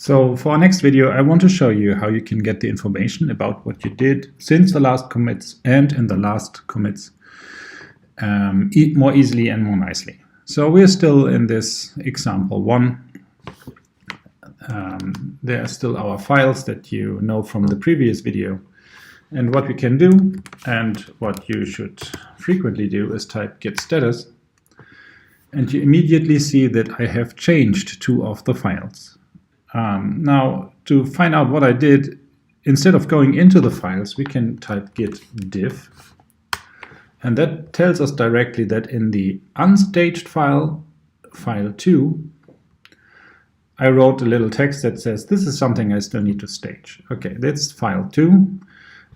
So for our next video, I want to show you how you can get the information about what you did since the last commits and in the last commits more easily and more nicely. So we're still in this example one. There are still our files that you know from the previous video. And what we can do, and what you should frequently do, is type git status. And you immediately see that I have changed two of the files. Now, to find out what I did, instead of going into the files, we can type git diff. And that tells us directly that in the unstaged file, file 2, I wrote a little text that says, this is something I still need to stage. Okay, that's file 2.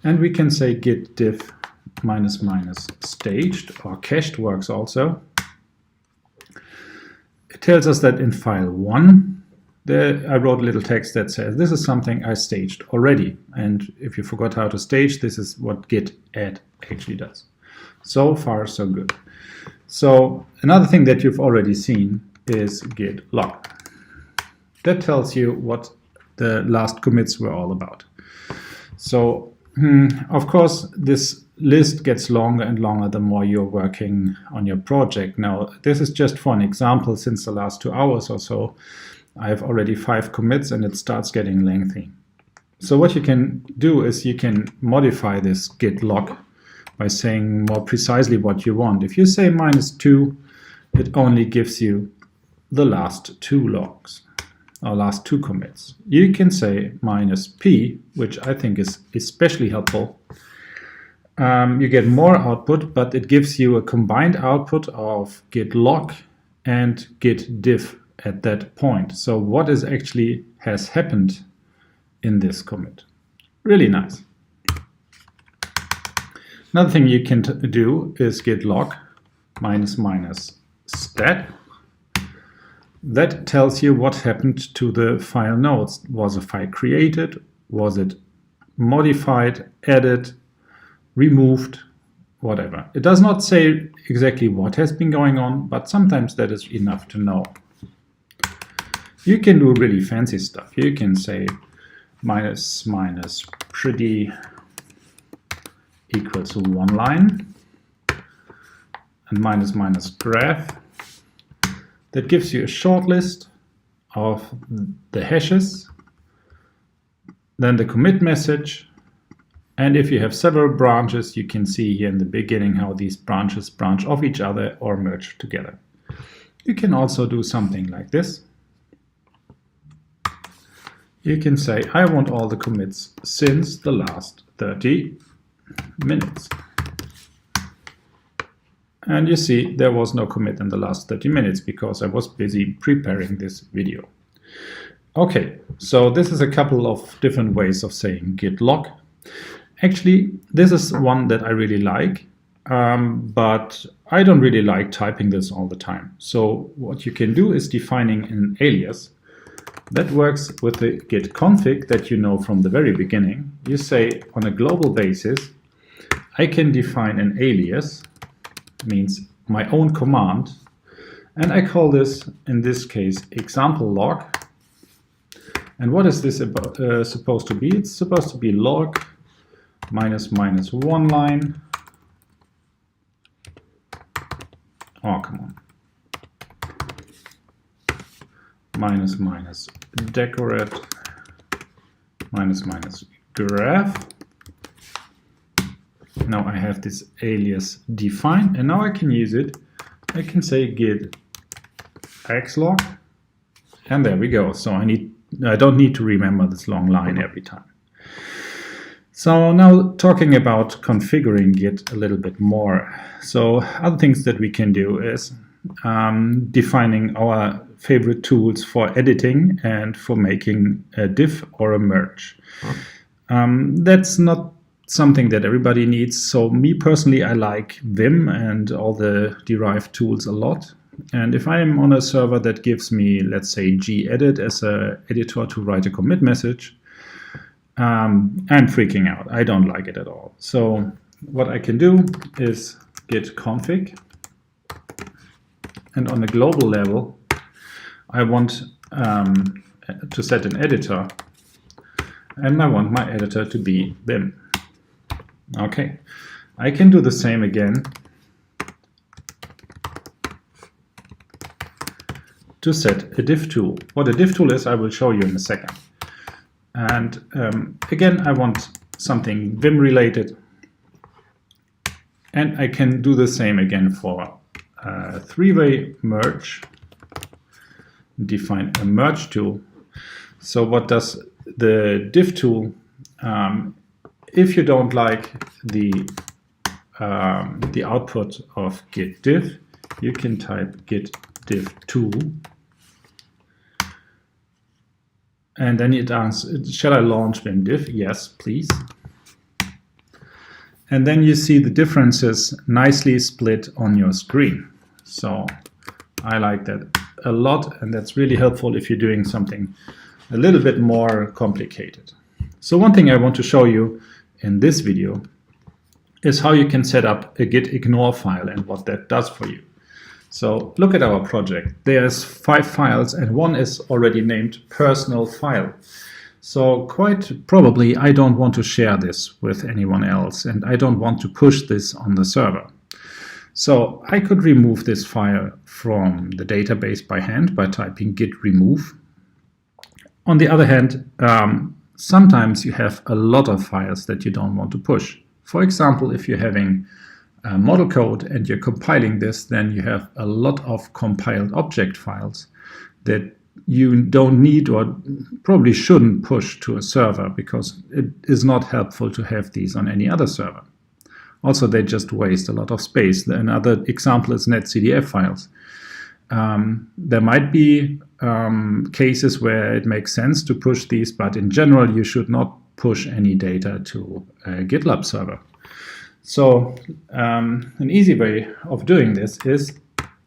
And we can say git diff -- staged, or cached works also. It tells us that in file 1, I wrote a little text that says, this is something I staged already. And if you forgot how to stage, this is what git add actually does. So far, so good. So another thing that you've already seen is git log. That tells you what the last commits were all about. So of course, this list gets longer and longer the more you're working on your project. Now, this is just for an example. Since the last 2 hours or so, I have already 5 commits and it starts getting lengthy. So what you can do is you can modify this git log by saying more precisely what you want. If you say -2, it only gives you the last 2 logs, or last 2 commits. You can say -p, which I think is especially helpful. You get more output, but it gives you a combined output of git log and git diff at that point. So what is actually has happened in this commit. Really nice. Another thing you can do is git log -- stat. That tells you what happened to the file nodes. Was a file created? Was it modified, added, removed, whatever? It does not say exactly what has been going on, but sometimes that is enough to know. You can do really fancy stuff. You can say -- pretty equals 1 line, and -- graph. That gives you a short list of the hashes, then the commit message, and if you have several branches, you can see here in the beginning how these branches branch off each other or merge together. You can also do something like this. You can say, I want all the commits since the last 30 minutes. And you see there was no commit in the last 30 minutes because I was busy preparing this video. Okay, so this is a couple of different ways of saying git log. Actually, this is one that I really like, but I don't really like typing this all the time. So what you can do is defining an alias. That works with the git config that you know from the very beginning. You say on a global basis, I can define an alias, means my own command, and I call this, in this case, example log. And what is this about, supposed to be? It's supposed to be log -- 1 line. Oh, come on. -- decorate -- graph. Now I have this alias defined, and now I can use it. I can say git xlog, and there we go. So I don't need to remember this long line every time. So now talking about configuring Git a little bit more. So other things that we can do is defining our favorite tools for editing and for making a diff or a merge. That's not something that everybody needs. So me personally, I like Vim and all the derived tools a lot. And if I'm on a server that gives me, let's say, gedit as an editor to write a commit message, I'm freaking out. I don't like it at all. So what I can do is git config. And on a global level, I want to set an editor, and I want my editor to be Vim. Okay, I can do the same again to set a div tool. What a div tool is, I will show you in a second. And again, I want something Vim related. And I can do the same again for three-way merge. Define a merge tool. So what does the div tool? If you don't like the output of git div, you can type git div tool. And then it asks, shall I launch Vim div? Yes, please. And then you see the differences nicely split on your screen. So I like that a lot, and that's really helpful if you're doing something a little bit more complicated. So one thing I want to show you in this video is how you can set up a git ignore file and what that does for you. So look at our project. There's 5 files and one is already named personal file. So quite probably I don't want to share this with anyone else, and I don't want to push this on the server. So I could remove this file from the database by hand by typing git remove. On the other hand, sometimes you have a lot of files that you don't want to push. For example, if you're having model code and you're compiling this, then you have a lot of compiled object files that you don't need or probably shouldn't push to a server because it is not helpful to have these on any other server. Also, they just waste a lot of space. Another example is netcdf files. There might be cases where it makes sense to push these, but in general, you should not push any data to a GitLab server. So an easy way of doing this is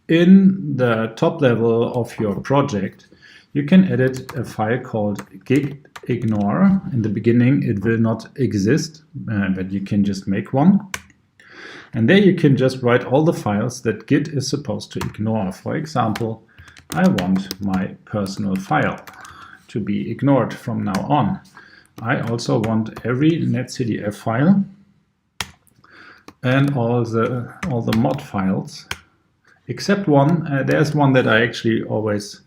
in the top level of your project, you can edit a file called git ignore. In the beginning, it will not exist, but you can just make one. And there you can just write all the files that Git is supposed to ignore. For example, I want my personal file to be ignored from now on. I also want every netcdf file and all the mod files, except one. There's one that I actually always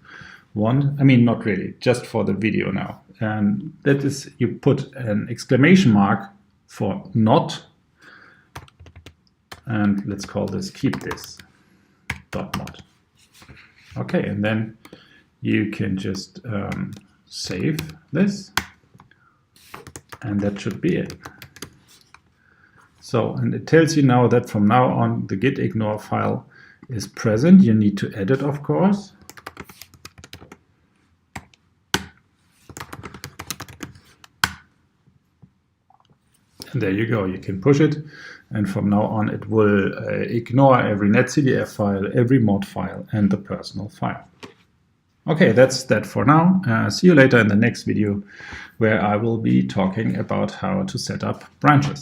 want. I mean, not really, just for the video now. And that is, you put an exclamation mark for not, and let's call this keep this .mod. Okay, and then you can just save this, and that should be it. So, and it tells you now that from now on the git ignore file is present. You need to edit, of course. And there you go, you can push it, and from now on it will ignore every netcdf file, every mod file, and the personal file. Okay, that's that for now. See you later in the next video, where I will be talking about how to set up branches.